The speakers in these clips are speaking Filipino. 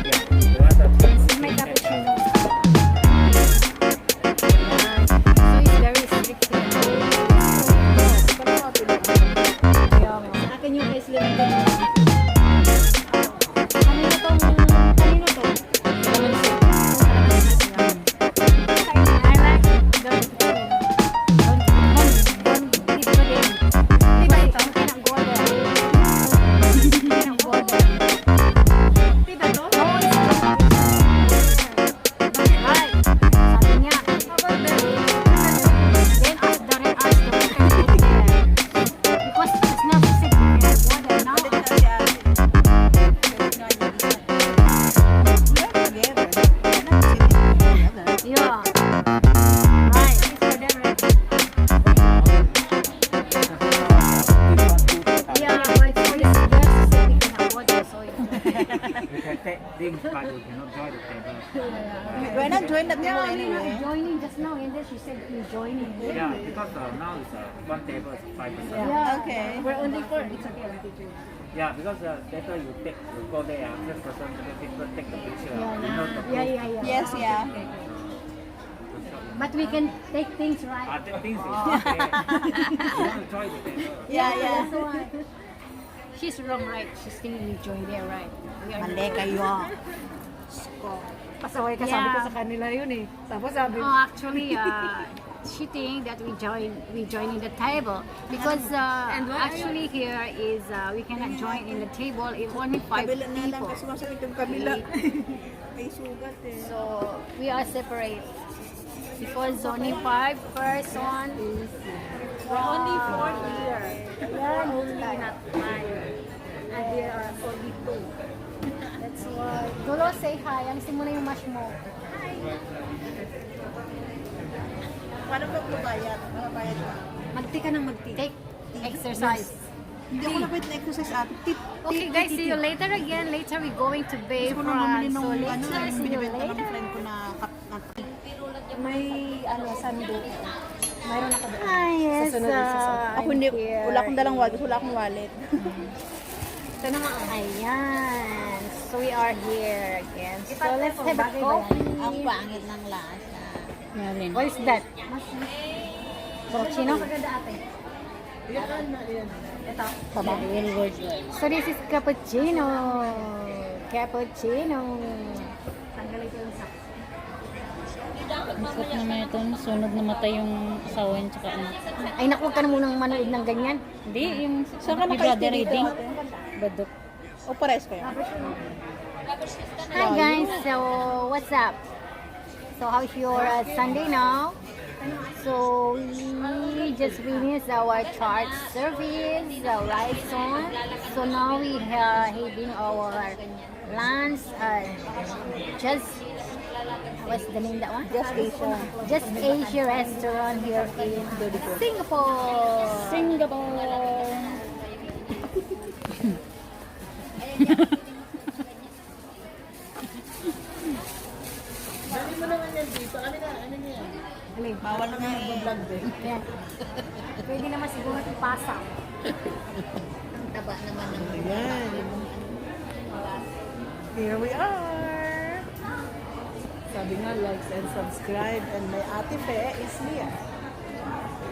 You want the This is my cappuccino. So it's very strict here. Kaya nga. Sa akin yung ice lemon din. Kanino to? Kalamansi. I like the don't dip ka din. Di ba ito? Pinang-golden. Pinang-golden. Di ba to? Oo, it's right. Sabi niya. Then ask the red ask the water there. Because it's not safe to get water now. Yeah. Right. It's for them, right? Yeah, but it's for this girls to say we can have water, so You can take things, but you cannot join the table. We're not joined at the yeah, table we're not anyway. joining just now, and then she said we're joining. Yeah, because now it's one table is 5%. Yeah. Okay. We're only four. It's okay. I'll teach you. Yeah, because later you go there, first person people take the picture. Yeah, You know the yeah. Yes, yeah. But we can take things right. The things is okay. You want to join the table. Yeah, yeah. That's why. She's wrong, right? She's thinking we join there, right? We are Mali kayo. Pasaway ka, sabi ko Yeah. sa kanila yun eh. Tapos sabi Oh, actually, she think that we join in the table because actually here is we cannot join in the table. It's only 5 Kabila na lang people. kasi masakit yung kabila. May sugat eh. So we are separate because only 5 person is only 4 here. Yeah, only not 5. And there are only 2. That's why. Dolo, say hi. Ang simula yung mash mo. Paano ba magbayad? Magbayad ka? magti ka ng magti. Take exercise. Hindi ako napit na exercise ate. Tip. Okay guys, see you later again. Later we going to Gusto ko nang bumili Bayfront. nung So ano, later, yung see you binibenta ng later. friend ko na May sando. Mayroon ako doon. Ah, yes. Sa sunod na season. Ako hindi, wala akong dalang wallet, wala akong wallet. Ito naman. Ayan. So we are here again. So let's have a coffee. Ang pangit ng lasa. What is that? Cappuccino? Ito. Baba. So this is cappuccino. Cappuccino. Tanggalin ko yung socks. Masarap naman ito. Sunod na matay yung asawa niya tsaka anak. Ay naku, huwag ka na munang manood ng ganyan. Hindi, yung Saan ka ni brother naka-stay dito reading. ate? Badok. O pares kayo? Hi guys, so what's up? So how's your Sunday now? So we just finished our church service, right son? So now we are having our lunch just what's the name that one? Just Asia. Just Asia restaurant here in Singapore. Singapore! Bawal nga i-vlog din. Yan. Pwede naman siguro ipasa. Taba naman ng Ayan. Here we are. Sabi nga, likes and subscribe. And my Ate Fe is here.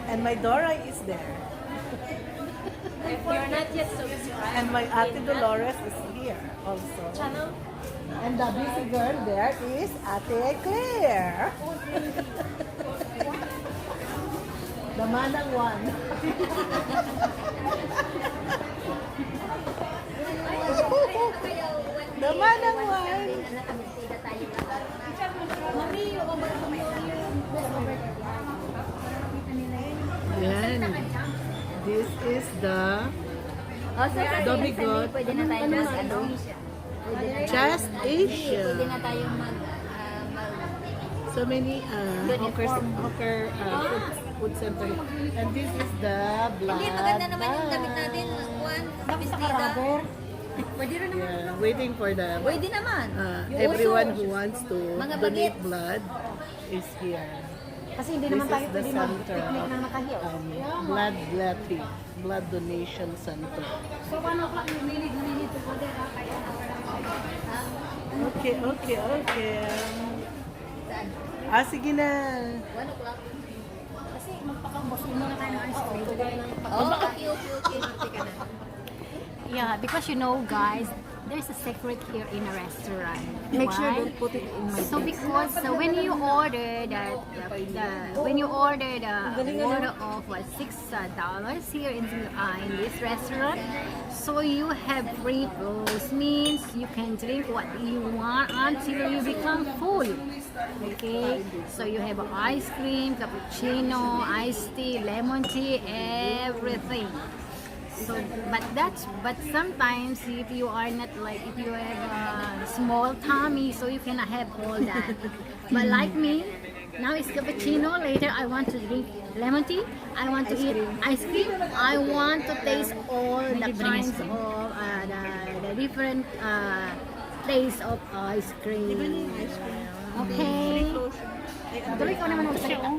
And my Dora is there. If you're not yet subscribed, And my Ate Dolores is here also. channel. And the busy girl there is Ate Claire. The manang one. The manang one. Yan. This is the Also, Domigot. pwede na tayo mag ano. Just Asia. Pwede na tayo mag So many food center. And this is the blood. Hindi, maganda naman yung damit natin. Juan, bestida. Pwede rin naman. Yeah, waiting for the Pwede naman. everyone who wants to Mga donate bagets. blood is here. Kasi hindi This naman tayo is the pwede center mag-picnic ng nakahiyo. blood donation center. So, 1 o'clock, we need to go there. Kaya Okay, okay, okay. Ah, sige na. Kasi magpakambos muna tayo ng ice cream. Yeah, because you know, guys, there's a secret here in a restaurant. Make sure Why? don't put it in my So because when you order the order of $6 here in this restaurant, so you have free flows, means you can drink what you want until you become full. Okay, so you have ice cream, cappuccino, iced tea, lemon tea, everything. So, but sometimes if you are not like, if you have a small tummy, so you cannot have all that. But like me, now it's cappuccino. Later I want to drink lemon tea. I want to eat ice cream. I want to taste all the kinds of the different taste of ice cream. Okay. Tuloy ko naman magsalita.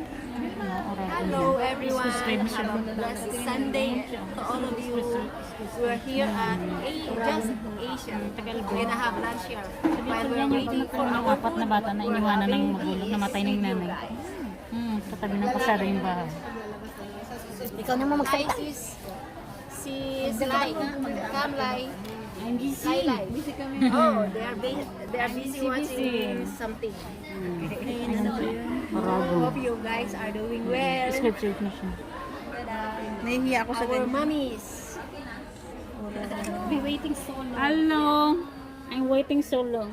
Hello everyone. Have a blessed Sunday to all of you who are here at Just Asia. And I have lunch here. While we're waiting for Ang our apat na bata na iniwanan ng magulang, namatay ng nanay. Katabi ng pasada yung bahay. Ikaw naman magsalita. sis Lai, Kam Lai. I'm busy. Lai Lai. Oh, they are busy watching something. Hope you guys are doing well. Scripture na siya. Nahihiya ako sa Our ganyan. mummies. Be waiting so long. Hello! I'm waiting so long.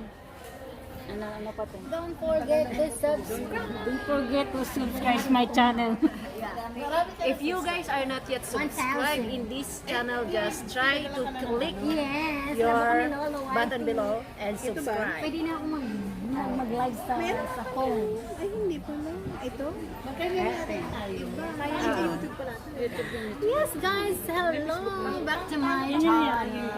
Ano pa to? Don't forget to subscribe. Don't forget to subscribe my channel. If you guys are not yet subscribed 1,000. in this channel, just try to click Yes. your button below and Ito ba? subscribe. Pwede na ako mag-live sa phone. Ay, hindi pala. Ito? Yes, guys. Hello. Back to my channel.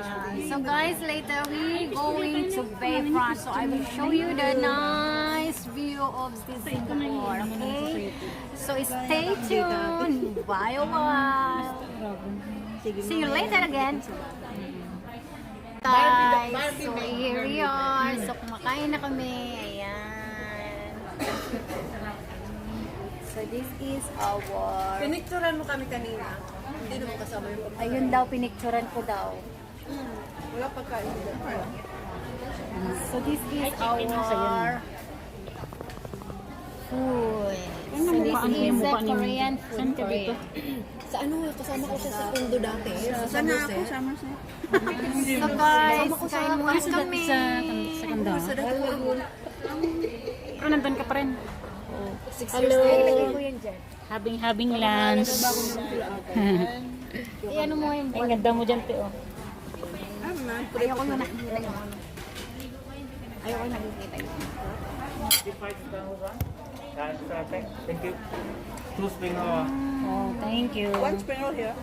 So, guys, later we going to Bayfront. So, I will show you the nice view of Singapore. Okay? So, stay tuned. Bye a while. See you later again. Guys, so here we are. So, kumakain na kami. Ayan. So, this is our... Pinicturan mo kami kanina. Hindi naman kasama yung Ayun daw, pinicturan ko daw. wala pagkain dito. So, this is our food. So, this is a Korean food. Saan ka dito? Sa ano, kasama ko siya sa Pundo dati. Sa Sana Dose. ako, sama siya. So, guys, kain muna kami. Sa kanda. Sa Dagul. Pero nandun ka pa rin. 6 years Hello. na. Ilagay ko yan dyan. Having lunch. Ano mo yung Ay, ganda mo dyan, Teo. Ayoko na nakikita yung ano. Ayoko nakikita yung ano. 55 1. That's perfect. Thank you. 2 spring roll. Oh, thank you. One spring roll here.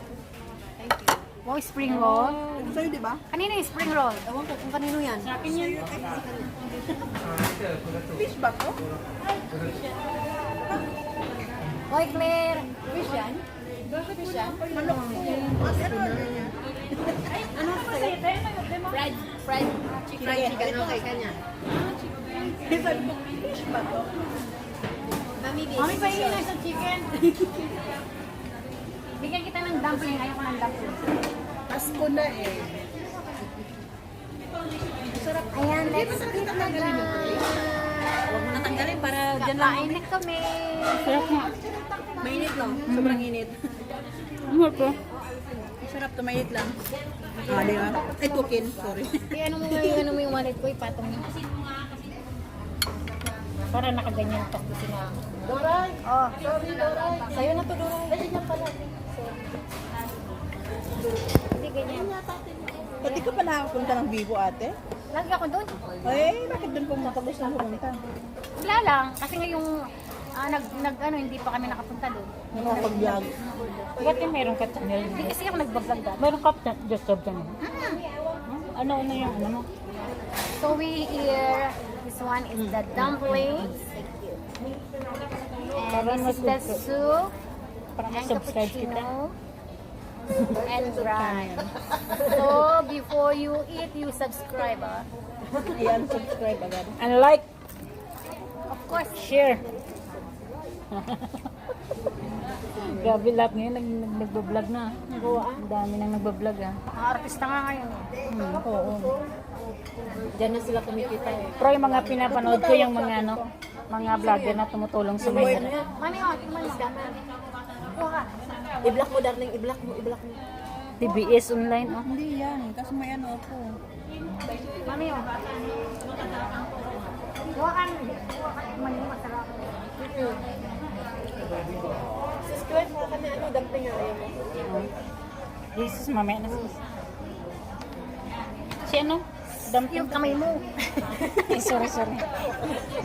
Wow, spring roll. Ito sa'yo, di ba? Kanino yung spring roll? Ewan ko kung kanino yan. Sa akin yun. Fish ba to? Hoy, Claire. Fish yan? Fish yan? Fried chicken. Okay, kanya. Sabi ko, fish ba to? Mami, Mami, pahingi na sa chicken. Bigyan kita ng dumpling. Ayoko ng dumpling. Pasko na eh. Ayan, let's eat na guys. Huwag mo natanggalin para dyan lang. Kain na kami. Sarap nga. Mainit lang. Sobrang init. Ano to? Sarap to, mainit lang. Ah, di ba? Ay, tukin. Sorry. Ano mo yung wallet ko, ipatong mo. Para nakaganyan to. Doray! Oh, Sorry, Doray! sa'yo na to, Doray. Ay, yan pala. Hindi ganyan. Pati ka pa nakapunta ng Vivo, ate? Lagi ako doon. Ay, bakit doon pumunta? Gusto mo pumunta? Wala lang. Kasi ngayong hindi pa kami nakapunta doon. Nakapag-vlog. Ba't yung meron ka channel? Hindi kasi ako nagbablog dati. Meron ka just job channel. Ano yung ano mo? So we here, this one is the dumplings. And this is the soup. Para And subscribe kita. cappuccino. And brine. So before you eat, you subscribe. Ayan, subscribe agad. And like, Of course. share. Grabe lahat ngayon, nagbablog na. Ang dami nang nagbablog ah. Mga artista nga ngayon. Oo. Diyan na sila kumikita eh. Pero yung mga pinapanood ko, yung mga ano, mga vlogger na tumutulong sa mga Mami, oh, tumalis ka. Kuha ka. I-block mo, darling. I-block mo. I-block mo. TBS online. Oh. Hindi yan, kasi may ano ako. Mami, oh. Kuha ka. Kuha ka. Mami, masarap. Subscribe mo kami. Ano, dumpling nga ayaw mo. Jesus, mamaya na sis. Si ano? Dumpling. Yung kamay mo. Ay, sorry.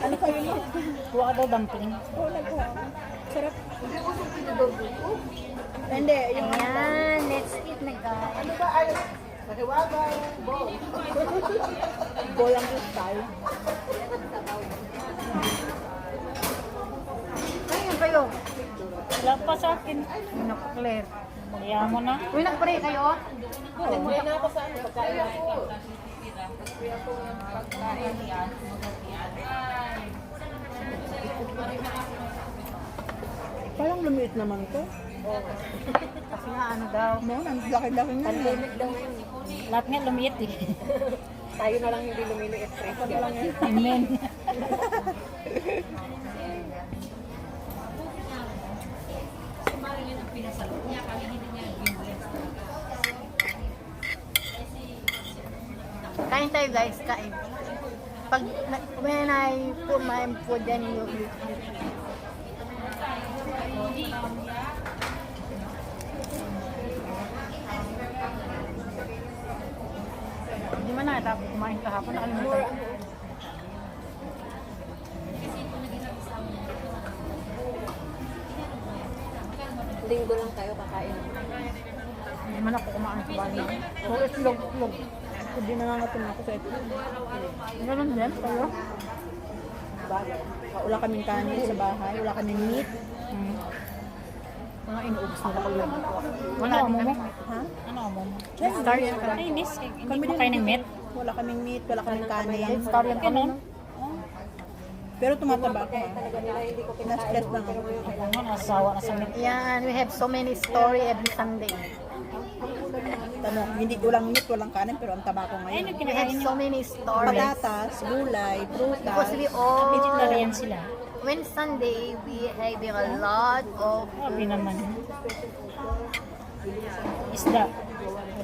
Ano kayo mo? Kuha ka daw dumpling. Oo, nagkuha ako. Sarap. Hindi, yung Ayan, let's eat na guys. ano ba ay mahiwaga, ball. Ball ang style. Ayun kayo. Wala pa sa akin. Naku-clear. Kaya mo na. Uy, nagpare kayo? Nagmaya na ako sa ano, pagkain ako. Parang lumiit naman to. Kasi nga ano daw. No, ang laki-laki nga. Pandemic daw ngayon. Lahat nga lumiit eh. Tayo na lang hindi lumiliit. Fresh lang yan. Amen. Kain tayo guys, kain. Pag, when I put my food, then you eat. Hindi man na, tapos kumain kahapon, nakalimutan. Linggo lang tayo kakain. Hindi man ako kumain sa bali. So, itlog. Hindi nangangatin ako sa itlog. Ganun din, kayo. Wala kaming kanin sa bahay, wala kaming meat. Mga inuubos nila ko lang. Ano amo mo? Ha? Ano amo mo? Vegetarian ka. Ay, Nis. Hindi mo kayo ng meat? Wala kaming meat, wala kaming kanin. Vegetarian ka nun. Pero tumataba ako. Na-stress lang ako. Ako nga, nasawa na sa meat. Yan, we have so many story every Sunday. Tanong, hindi walang meat, walang kanin, pero ang taba ko Ay, ngayon. We have so many stories. Patatas, gulay, Because prutas. we all, Vegetarian sila. when Sunday, we having a lot of Grabe naman. Isda.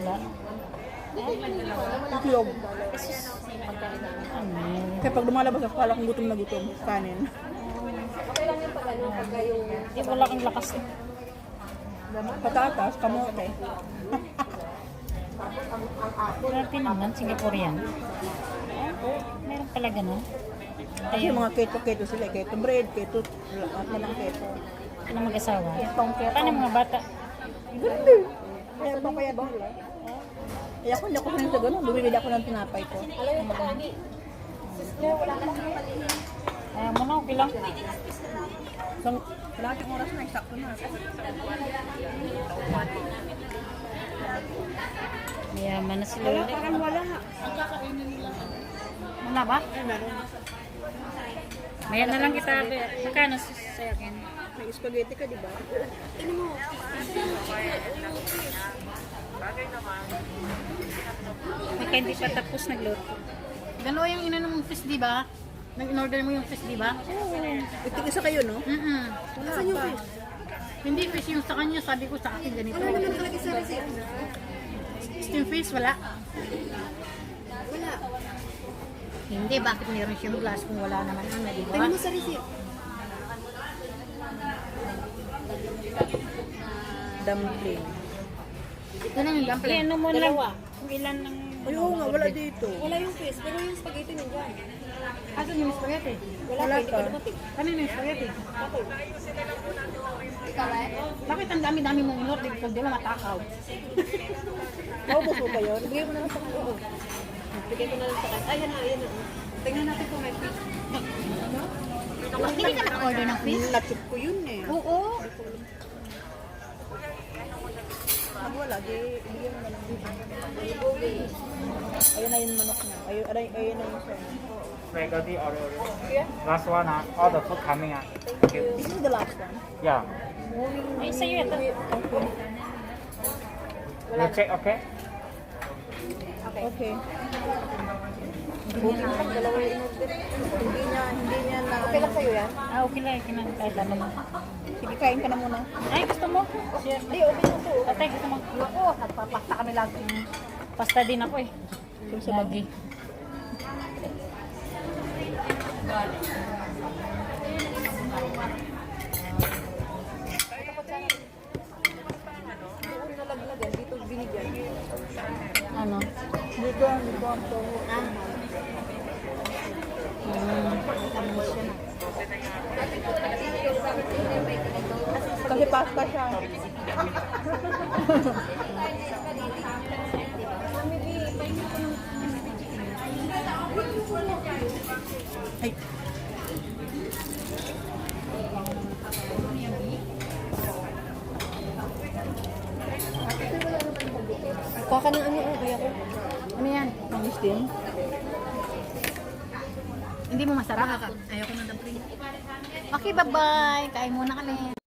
Wala. Itlog. Amen. Kaya pag lumalabas ako, kala kong gutom na gutom. Kanin. Okay lang yung pag ano, pagka yung... Di wala kang lakas. Patatas, kamote. Grabe naman, Singaporean. Meron pala ganun. Kasi mga keto sila. Keto bread, keto, lahat na lang keto. Ano mag-asawa? ketong Paano mga bata? Ganda. Kaya pa kaya ba? Kaya ako, hindi ako sanay sa ganun. Bumibili ako ng tinapay ko. Alam yung pakani. Sister, wala ka lang mali. Ayaw mo na, okay lang. So, kalahating oras na, eksakto na. Mayaman na sila ulit. Wala. Wala ba? Maya na lang kita. Magkano sa akin? May spaghetti ka, di ba? May hindi pa tapos nagluto. Dalawa yung inano mong fish, di ba? Nag-in-order mo yung fish, di ba? Itig-isa kayo, no? Mm-mm. Nasaan yung fish? Hindi fish yung sa kanya, sabi ko sa akin ganito. Ano naman nakalagay sa receipt? Steam fish, wala. Wala. Hindi, bakit meron siyang glass kung wala naman ano, di ba? Tingnan mo sa receipt. Dumpling. Ito na yung dumpling. Ano mo lang? Kung ilan ng... Ay, oo nga, wala dito. Wala yung fish, pero yung spaghetti nandiyan. Asan yung spaghetti? Wala pa, hindi pa dumating. Kanino yung spaghetti? Ikaw eh? Bakit ang dami-dami mong in-order? Kung di lang matakaw. Naubos mo ba yun? Bigay mo na lang sa kanya. Oo. Bigay ko na lang sa kanya. Ayan na, ayan na. Tingnan natin kung may fish. Hindi ka naka-order ng fish? Na-chip ko yun eh. Oo. Wala. lagi. Bigyan mo na lang dito. Ayun na yung manok niya. Ayun na yung siya. Spaghetti order. Last one, all the food coming. Thank you. This is the last one. Yeah. Ay, sa'yo ito. You check, okay? Okay. Hindi niya na... Okay lang sa'yo yan? Ah, okay lang. Kahit ano mo. Sige, kain ka na muna. Ay, gusto mo? Hindi, okay na to. Tatay, gusto mo? Ako, nagpapasta kami lagi. Pasta din ako eh. Lagi. Doon nalaglagan, dito binigyan. Ano? Dito ang to. Kasi pasta siya. Ay. Kuha ka ng ano, kaya ko. Ano yan? Mamis din. Hindi mo masarap? Ayoko na dumpling. Okay, bye-bye. Kain muna kami.